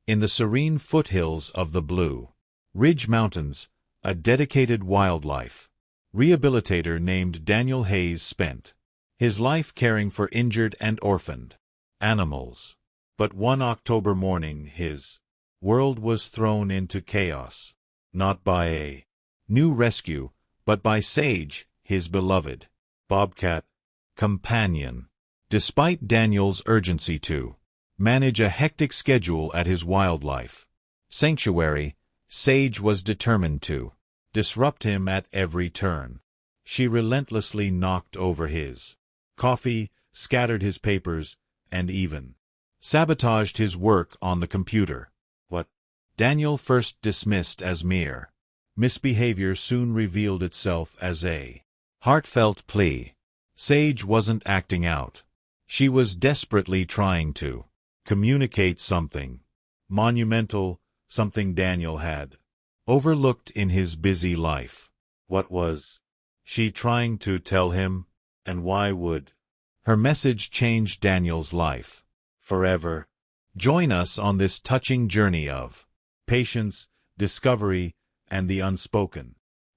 In the serene foothills of the Blue Ridge Mountains, a dedicated wildlife rehabilitator named Daniel Hayes spent his life caring for injured and orphaned animals. But one October morning his world was thrown into chaos, not by a new rescue, but by Sage, his beloved Bobcat companion. Despite Daniel's urgency to manage a hectic schedule at his wildlife sanctuary, Sage was determined to disrupt him at every turn. She relentlessly knocked over his coffee, scattered his papers, and even sabotaged his work on the computer. What Daniel first dismissed as mere misbehavior soon revealed itself as a heartfelt plea. Sage wasn't acting out. She was desperately trying to communicate something monumental, something Daniel had overlooked in his busy life. What was she trying to tell him, and why would her message change Daniel's life forever? Join us on this touching journey of patience, discovery, and the unspoken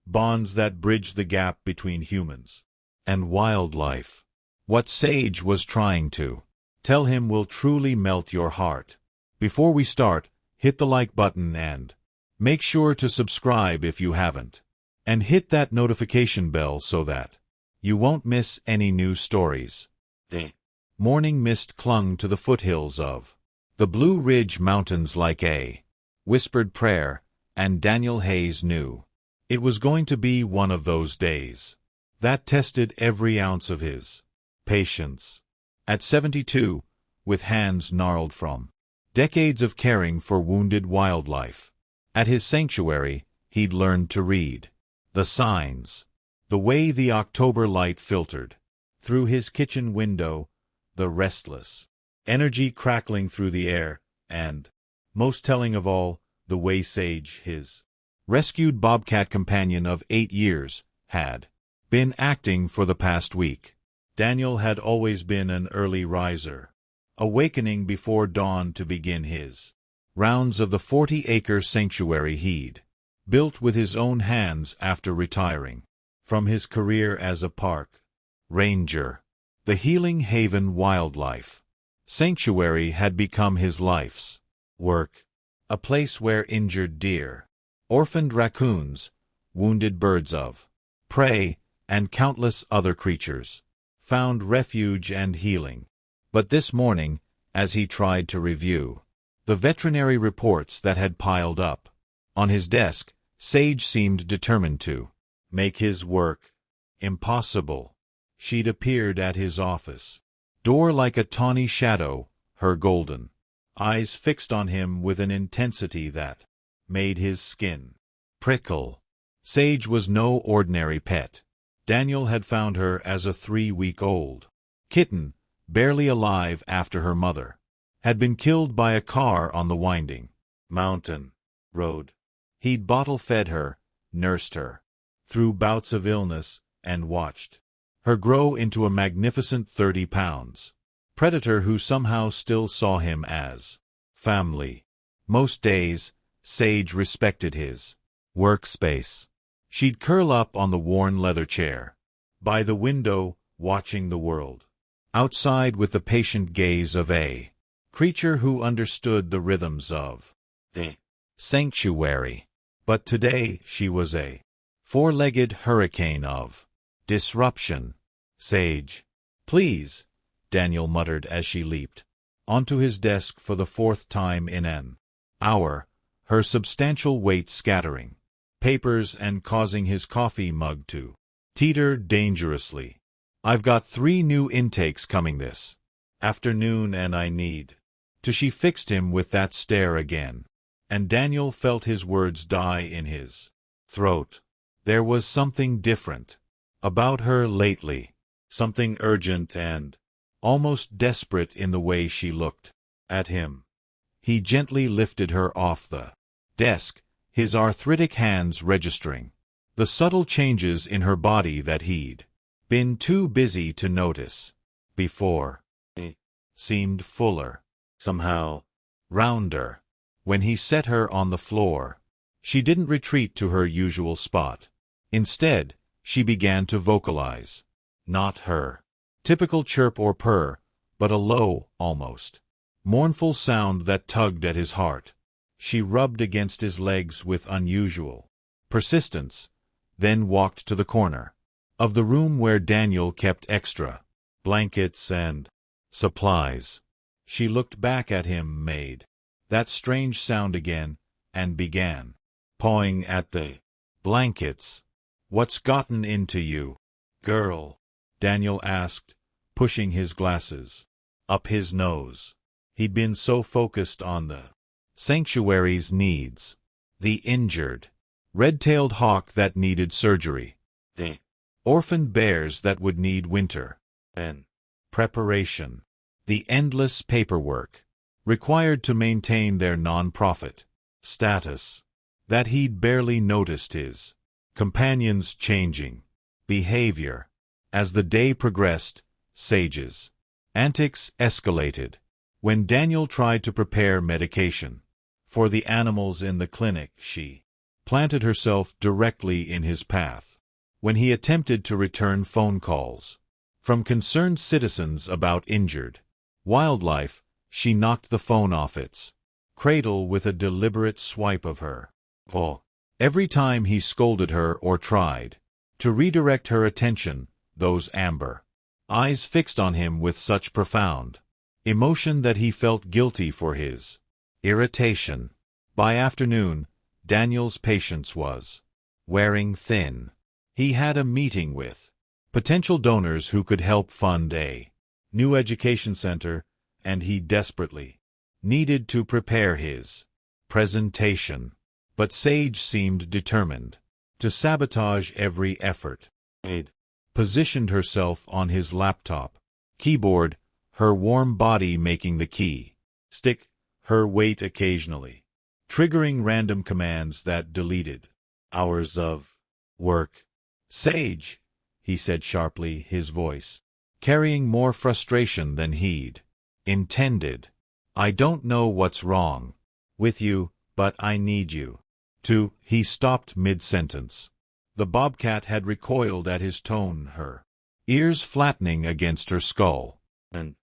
bonds that bridge the gap between humans and wildlife. What Sage was trying to tell him will truly melt your heart. Before we start, hit the like button and make sure to subscribe if you haven't. And hit that notification bell so that you won't miss any new stories. The morning mist clung to the foothills of the Blue Ridge Mountains like a whispered prayer, and Daniel Hayes knew it was going to be one of those days that tested every ounce of his patience. At 72, with hands gnarled from decades of caring for wounded wildlife, at his sanctuary, he'd learned to read the signs, the way the October light filtered through his kitchen window, the restless energy crackling through the air, and, most telling of all, the way Sage, his rescued Bobcat companion of 8 years, had been acting for the past week. Daniel had always been an early riser, awakening before dawn to begin his rounds of the 40-acre sanctuary he'd built with his own hands after retiring from his career as a park ranger. The Healing Haven Wildlife Sanctuary had become his life's work, a place where injured deer, orphaned raccoons, wounded birds of prey, and countless other creatures found refuge and healing. But this morning, as he tried to review the veterinary reports that had piled up on his desk, Sage seemed determined to make his work impossible. She'd appeared at his office door like a tawny shadow, her golden eyes fixed on him with an intensity that made his skin prickle. Sage was no ordinary pet. Daniel had found her as a 3-week-old kitten, barely alive after her mother had been killed by a car on the winding mountain road. He'd bottle-fed her, nursed her through bouts of illness, and watched her grow into a magnificent 30 pounds predator who somehow still saw him as family. Most days, Sage respected his workspace. She'd curl up on the worn leather chair by the window, watching the world outside with the patient gaze of a creature who understood the rhythms of the sanctuary. But today she was a four-legged hurricane of disruption. Sage, please, Daniel muttered as she leaped onto his desk for the 4th time in an hour, her substantial weight scattering papers and causing his coffee mug to teeter dangerously. I've got 3 new intakes coming this afternoon and I need to. She fixed him with that stare again, and Daniel felt his words die in his throat. There was something different about her lately, something urgent and almost desperate in the way she looked at him. He gently lifted her off the desk, his arthritic hands registering the subtle changes in her body that he'd been too busy to notice before. She seemed fuller, somehow rounder, When he set her on the floor, she didn't retreat to her usual spot. Instead, she began to vocalize. Not her typical chirp or purr, but a low, almost mournful sound that tugged at his heart. She rubbed against his legs with unusual persistence, then walked to the corner of the room where Daniel kept extra blankets and supplies. She looked back at him, made that strange sound again, and began pawing at the blankets. "What's gotten into you, girl?" Daniel asked, pushing his glasses up his nose. He'd been so focused on the sanctuary's needs, the injured, red-tailed hawk that needed surgery, the orphaned bears that would need winter and preparation, the endless paperwork required to maintain their non-profit status, that he'd barely noticed his companions' changing behavior. As the day progressed, Sage's antics escalated. When Daniel tried to prepare medication for the animals in the clinic, she planted herself directly in his path. When he attempted to return phone calls from concerned citizens about injured wildlife, she knocked the phone off its cradle with a deliberate swipe of her paw. Every time he scolded her or tried to redirect her attention, those amber eyes fixed on him with such profound emotion that he felt guilty for his irritation. By afternoon, Daniel's patience was wearing thin. He had a meeting with potential donors who could help fund a new education center, and he desperately needed to prepare his presentation. But Sage seemed determined to sabotage every effort. She'd positioned herself on his laptop keyboard, her warm body making the key stick her weight occasionally, triggering random commands that deleted hours of work. "Sage," he said sharply, his voice carrying more frustration than he'd intended. "I don't know what's wrong with you, but I need you to—" He stopped mid-sentence. The bobcat had recoiled at his tone, her ears flattening against her skull. And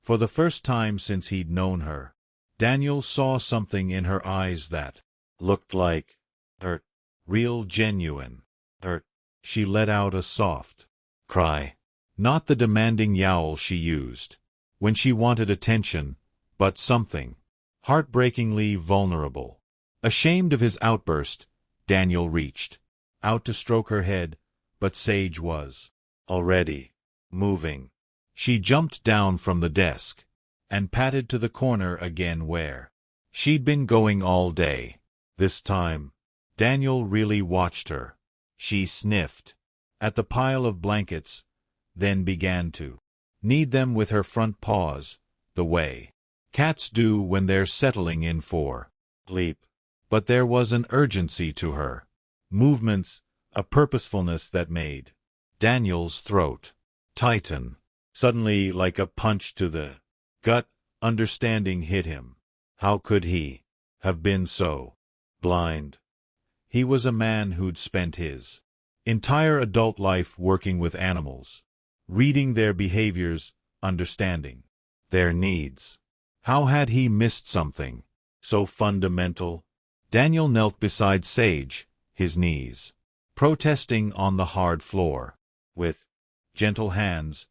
for the first time since he'd known her, Daniel saw something in her eyes that looked like hurt, real, genuine hurt. She let out a soft cry, not the demanding yowl she used when she wanted attention, but something heartbreakingly vulnerable. Ashamed of his outburst, Daniel reached out to stroke her head, but Sage was already moving. She jumped down from the desk and patted to the corner again where she'd been going all day. This time, Daniel really watched her. She sniffed at the pile of blankets, then began to knead them with her front paws, the way cats do when they're settling in for sleep. But there was an urgency to her movements, a purposefulness that made Daniel's throat tighten. Suddenly, like a punch to the gut, understanding hit him. How could he have been so blind? He was a man who'd spent his entire adult life working with animals, reading their behaviors, understanding their needs. How had he missed something so fundamental? Daniel knelt beside Sage, his knees protesting on the hard floor. With gentle hands,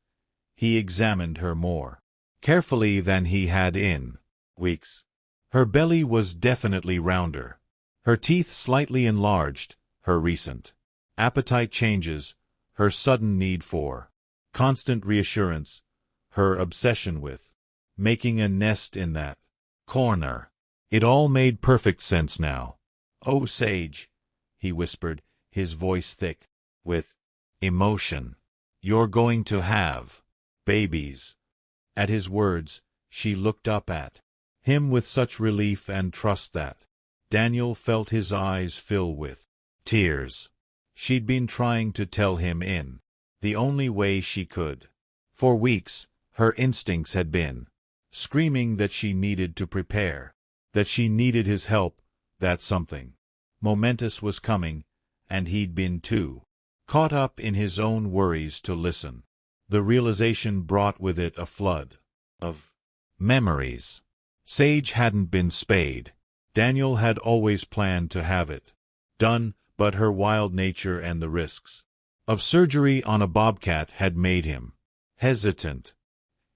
he examined her more carefully than he had in weeks. Her belly was definitely rounder, her teeth slightly enlarged, her recent appetite changes, her sudden need for constant reassurance, her obsession with making a nest in that corner. It all made perfect sense now. "Oh, Sage," he whispered, his voice thick with emotion, "you're going to have babies." At his words, she looked up at him with such relief and trust that Daniel felt his eyes fill with tears. She'd been trying to tell him in the only way she could. For weeks, her instincts had been screaming that she needed to prepare. that she needed his help, that something momentous was coming, and he'd been too caught up in his own worries to listen. The realization brought with it a flood of memories. Sage hadn't been spayed. Daniel had always planned to have it done, but her wild nature and the risks of surgery on a bobcat had made him hesitant.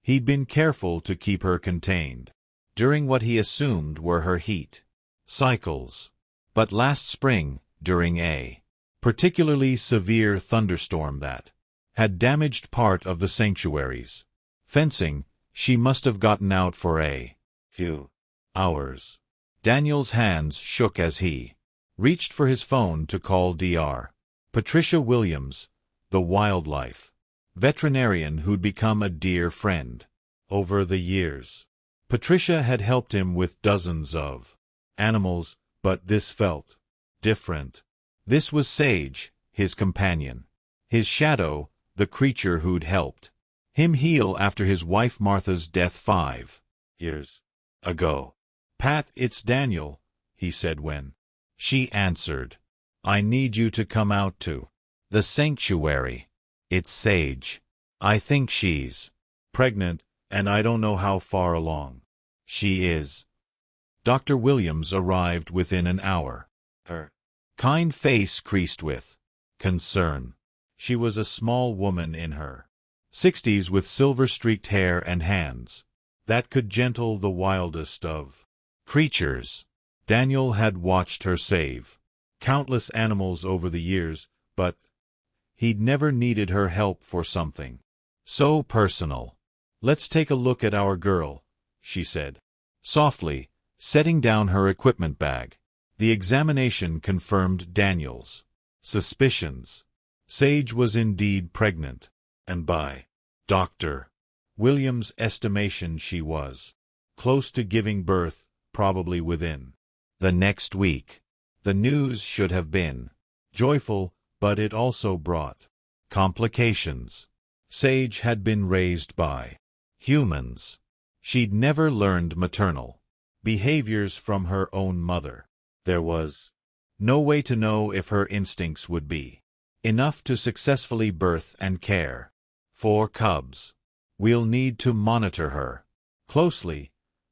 He'd been careful to keep her contained during what he assumed were her heat cycles. But last spring, during a particularly severe thunderstorm that had damaged part of the sanctuary's fencing, she must have gotten out for a few hours. Daniel's hands shook as he reached for his phone to call Dr. Patricia Williams, the wildlife veterinarian who'd become a dear friend over the years. Patricia had helped him with dozens of animals, but this felt different. This was Sage, his companion, his shadow, the creature who'd helped him heal after his wife Martha's death 5 years ago. "Pat, it's Daniel," he said when she answered. "I need you to come out to the sanctuary. It's Sage. I think she's pregnant, and I don't know how far along she is." Dr. Williams arrived within an hour. Her kind face creased with concern. She was a small woman in her 60s with silver-streaked hair and hands that could gentle the wildest of creatures. Daniel had watched her save countless animals over the years, but he'd never needed her help for something so personal. "Let's take a look at our girl," she said softly, setting down her equipment bag. The examination confirmed Daniel's suspicions. Sage was indeed pregnant, and by Dr. Williams' estimation she was close to giving birth, probably within the next week. The news should have been joyful, but it also brought complications. Sage had been raised by humans. She'd never learned maternal behaviors from her own mother. There was no way to know if her instincts would be enough to successfully birth and care for cubs. "We'll need to monitor her closely,"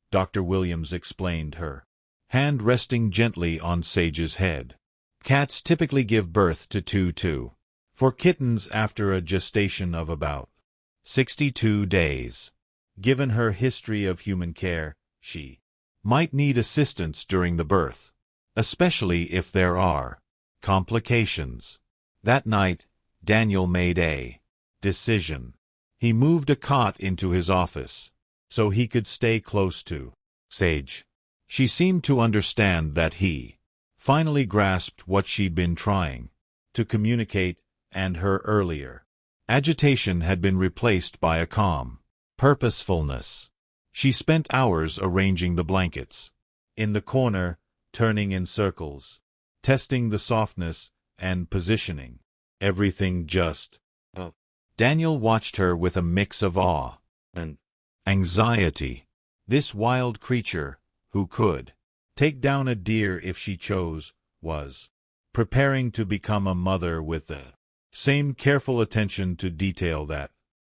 Dr. Williams explained, her hand resting gently on Sage's head. "Cats typically give birth to 2 for kittens after a gestation of about 62 days. Given her history of human care, she might need assistance during the birth, especially if there are complications." That night, Daniel made a decision. He moved a cot into his office so he could stay close to Sage. She seemed to understand that he finally grasped what she'd been trying to communicate, and her earlier agitation had been replaced by a calm purposefulness. She spent hours arranging the blankets in the corner, turning in circles, testing the softness and positioning everything just. Daniel watched her with a mix of awe and anxiety. This wild creature, who could take down a deer if she chose, was preparing to become a mother with the same careful attention to detail that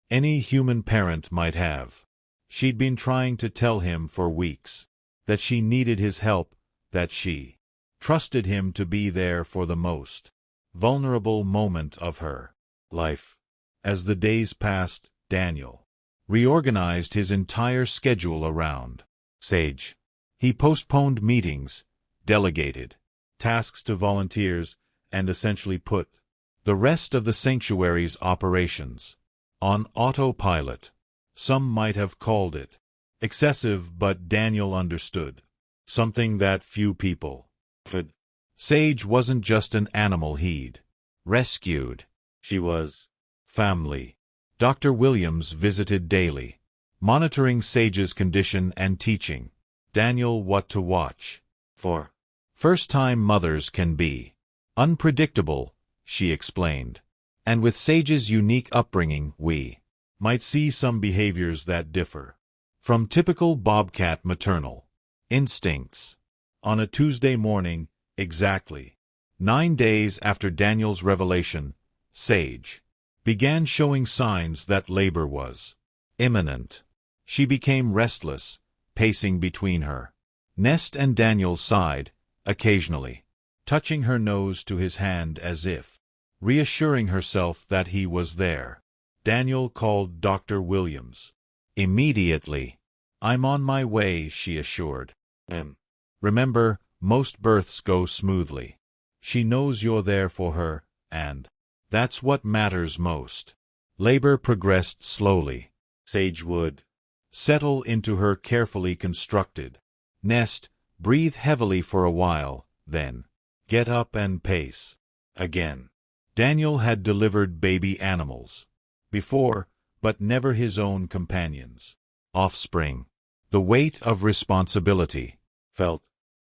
any human parent might have. She'd been trying to tell him for weeks that she needed his help, that she trusted him to be there for the most vulnerable moment of her life. As the days passed, Daniel reorganized his entire schedule around Sage. He postponed meetings, delegated tasks to volunteers, and essentially put the rest of the sanctuary's operations on autopilot. Some might have called it excessive, but Daniel understood something that few people could. Sage wasn't just an animal he'd rescued. She was family. Dr. Williams visited daily, monitoring Sage's condition and teaching Daniel what to watch for. "First-time mothers can be unpredictable," she explained, "and with Sage's unique upbringing, we might see some behaviors that differ from typical bobcat maternal Instincts. On a Tuesday morning, exactly 9 days after Daniel's revelation, Sage began showing signs that labor was imminent. She became restless, pacing between her nest and Daniel's side, occasionally touching her nose to his hand as if reassuring herself that he was there. Daniel called Dr. Williams. Immediately. "I'm on my way," she assured him. "Remember, most births go smoothly. She knows you're there for her, and that's what matters most." Labor progressed slowly. Sage would settle into her carefully constructed nest, breathe heavily for a while, then get up and pace again. Daniel had delivered baby animals before, but never his own companions. Offspring. The weight of responsibility felt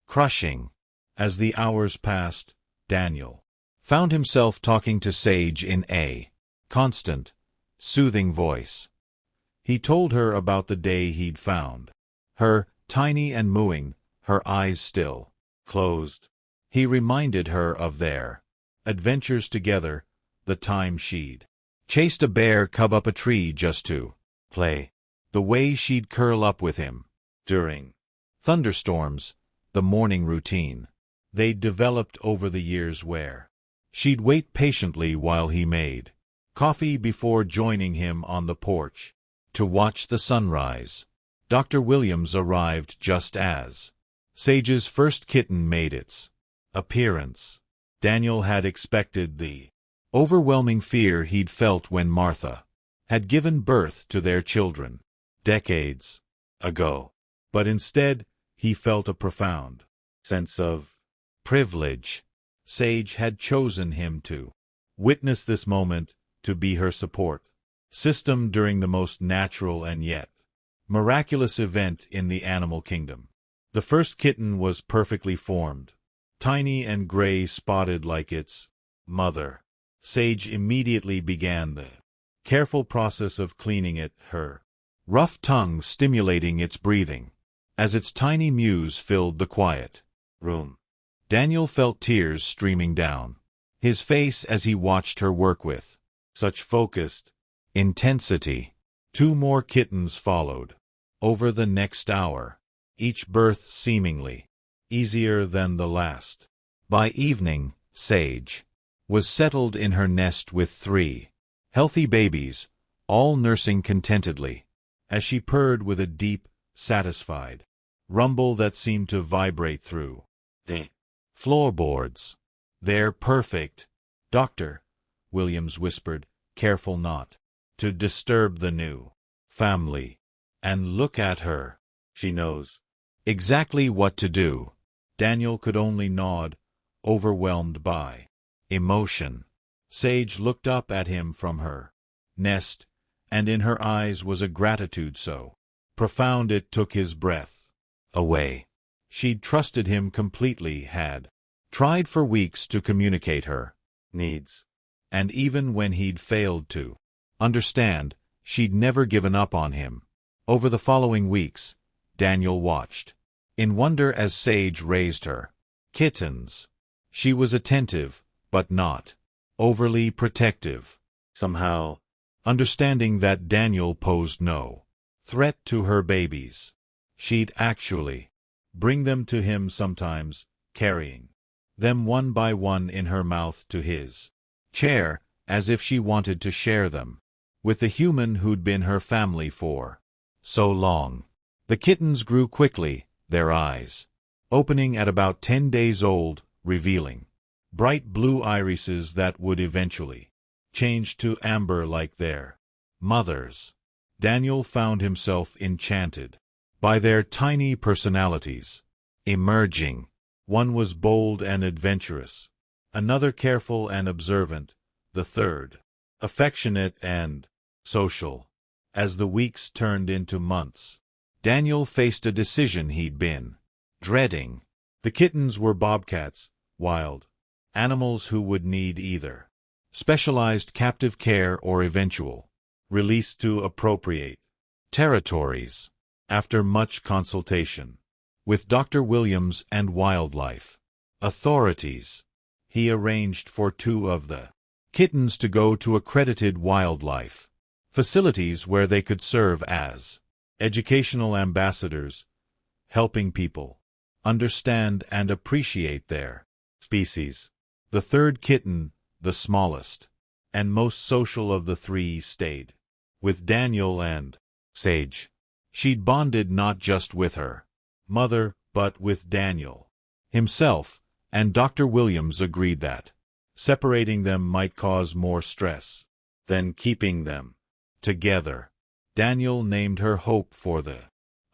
crushing. As the hours passed, Daniel found himself talking to Sage in a constant, soothing voice. He told her about the day he'd found her, tiny and mooing, her eyes still closed. He reminded her of their adventures together, the time she'd chased a bear cub up a tree just to play, the way she'd curl up with him during thunderstorms, the morning routine they'd developed over the years where she'd wait patiently while he made coffee before joining him on the porch to watch the sunrise. Dr. Williams arrived just as Sage's first kitten made its appearance. Daniel had expected the overwhelming fear he'd felt when Martha had given birth to their children decades ago. But instead, he felt a profound sense of privilege. Sage had chosen him to witness this moment, to be her support system during the most natural and yet miraculous event in the animal kingdom. The first kitten was perfectly formed, tiny and gray spotted like its mother. Sage immediately began the careful process of cleaning it, her rough tongue stimulating its breathing as its tiny mews filled the quiet room. Daniel felt tears streaming down his face as he watched her work with such focused intensity. 2 more kittens followed over the next hour, each birth seemingly easier than the last. By evening, Sage was settled in her nest with 3 healthy babies, all nursing contentedly, as she purred with a deep, satisfied rumble that seemed to vibrate through the floorboards. "They're perfect," Dr. Williams whispered, careful not to disturb the new family. "And look at her. She knows exactly what to do." Daniel could only nod, overwhelmed by emotion. Sage looked up at him from her nest, and in her eyes was a gratitude so profound it took his breath away. She'd trusted him completely, had tried for weeks to communicate her needs, and even when he'd failed to understand, she'd never given up on him. Over the following weeks, Daniel watched in wonder as Sage raised her kittens. She was attentive, but not overly protective. Somehow, understanding that Daniel posed no threat to her babies, she'd actually bring them to him sometimes, carrying them one by one in her mouth to his chair, as if she wanted to share them with the human who'd been her family for so long. The kittens grew quickly, their eyes opening at about 10 days old, revealing bright blue irises that would eventually change to amber like their mothers. Daniel found himself enchanted by their tiny personalities emerging. One was bold and adventurous, another careful and observant, the third affectionate and social. As the weeks turned into months, Daniel faced a decision he'd been dreading. The kittens were bobcats, wild animals who would need either specialized captive care or eventual release to appropriate territories. After much consultation with Dr. Williams and wildlife authorities. He arranged for 2 of the kittens to go to accredited wildlife facilities where they could serve as educational ambassadors, helping people understand and appreciate their species. The 3rd kitten, the smallest and most social of the 3, stayed with Daniel and Sage. She'd bonded not just with her mother, but with Daniel himself, and Dr. Williams agreed that separating them might cause more stress than keeping them together. Daniel named her Hope for the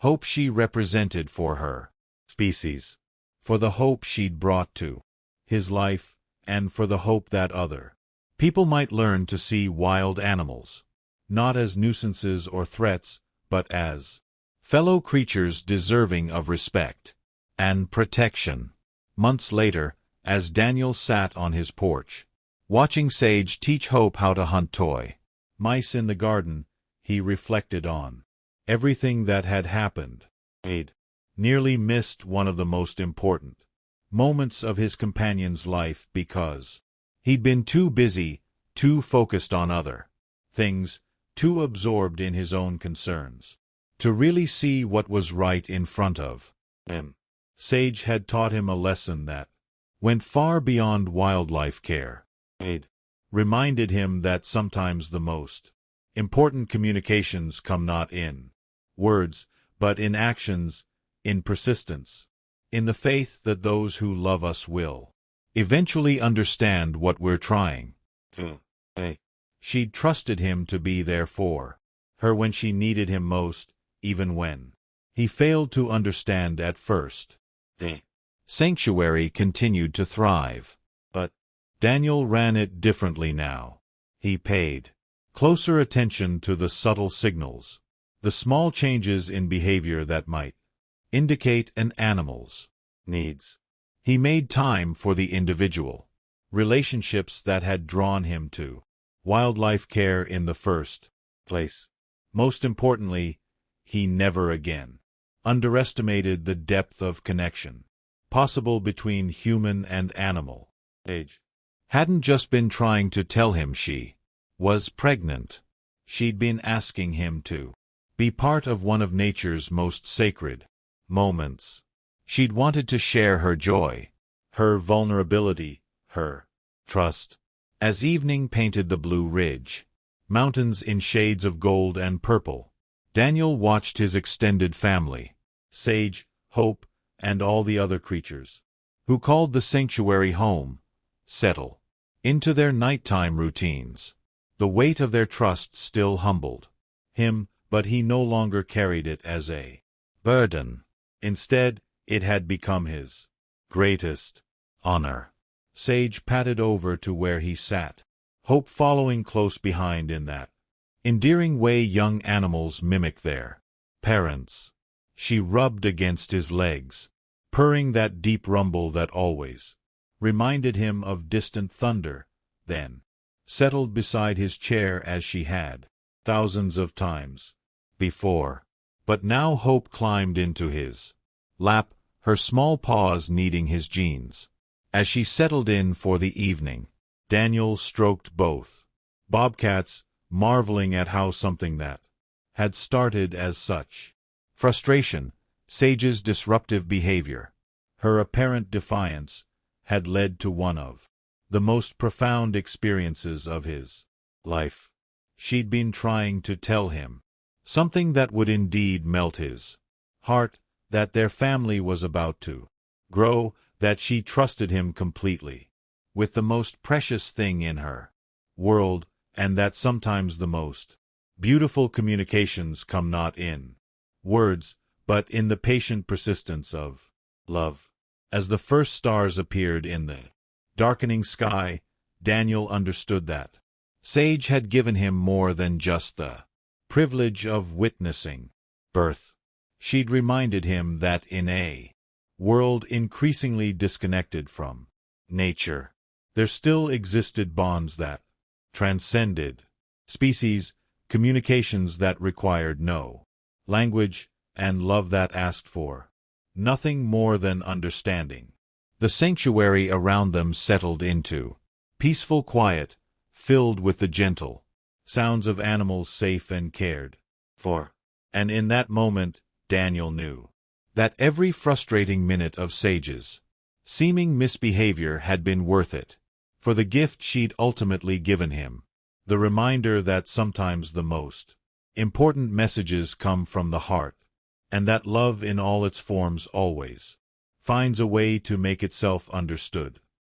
hope she represented for her species, for the hope she'd brought to his life, and for the hope that other people might learn to see wild animals not as nuisances or threats, but as fellow creatures deserving of respect and protection. Months later, as Daniel sat on his porch, watching Sage teach Hope how to hunt toy mice in the garden, he reflected on everything that had happened. He'd nearly missed one of the most important moments of his companion's life because he'd been too busy, too focused on other things, too absorbed in his own concerns, to really see what was right in front of him. Sage had taught him a lesson that went far beyond wildlife care. It reminded him that sometimes the most important communications come not in words, but in actions, in persistence, in the faith that those who love us will eventually understand what we're trying to say. She'd trusted him to be there for her when she needed him most, even when he failed to understand at first. The sanctuary continued to thrive, but Daniel ran it differently now. He paid closer attention to the subtle signals, the small changes in behavior that might indicate an animal's needs. He made time for the individual relationships that had drawn him to wildlife care in the first place. Most importantly, he never again underestimated the depth of connection possible between human and animal. Sage hadn't just been trying to tell him she was pregnant. She'd been asking him to be part of one of nature's most sacred moments. She'd wanted to share her joy, her vulnerability, her trust. As evening painted the Blue Ridge mountains in shades of gold and purple, Daniel watched his extended family, Sage, Hope, and all the other creatures who called the sanctuary home, settle into their nighttime routines. The weight of their trust still humbled him, but he no longer carried it as a burden. Instead, it had become his greatest honor. Sage padded over to where he sat, Hope following close behind in that endearing way young animals mimic their parents. She rubbed against his legs, purring that deep rumble that always reminded him of distant thunder, then settled beside his chair as she had thousands of times before. But now Hope climbed into his lap, her small paws kneading his jeans. As she settled in for the evening, Daniel stroked both bobcats, marveling at how something that had started as such frustration, Sage's disruptive behavior, her apparent defiance, had led to one of the most profound experiences of his life. She'd been trying to tell him something that would indeed melt his heart, that their family was about to grow, that she trusted him completely, with the most precious thing in her world, and that sometimes the most beautiful communications come not in words, but in the patient persistence of love. As the first stars appeared in the darkening sky, Daniel understood that Sage had given him more than just the privilege of witnessing birth. She'd reminded him that in a world increasingly disconnected from nature, there still existed bonds that transcended species, communications that required no language, and love that asked for nothing more than understanding. The sanctuary around them settled into peaceful quiet, filled with the gentle sounds of animals safe and cared for. And in that moment, Daniel knew that every frustrating minute of Sage's seeming misbehavior had been worth it, for the gift she'd ultimately given him, the reminder that sometimes the most important messages come from the heart, and that love in all its forms always finds a way to make itself understood.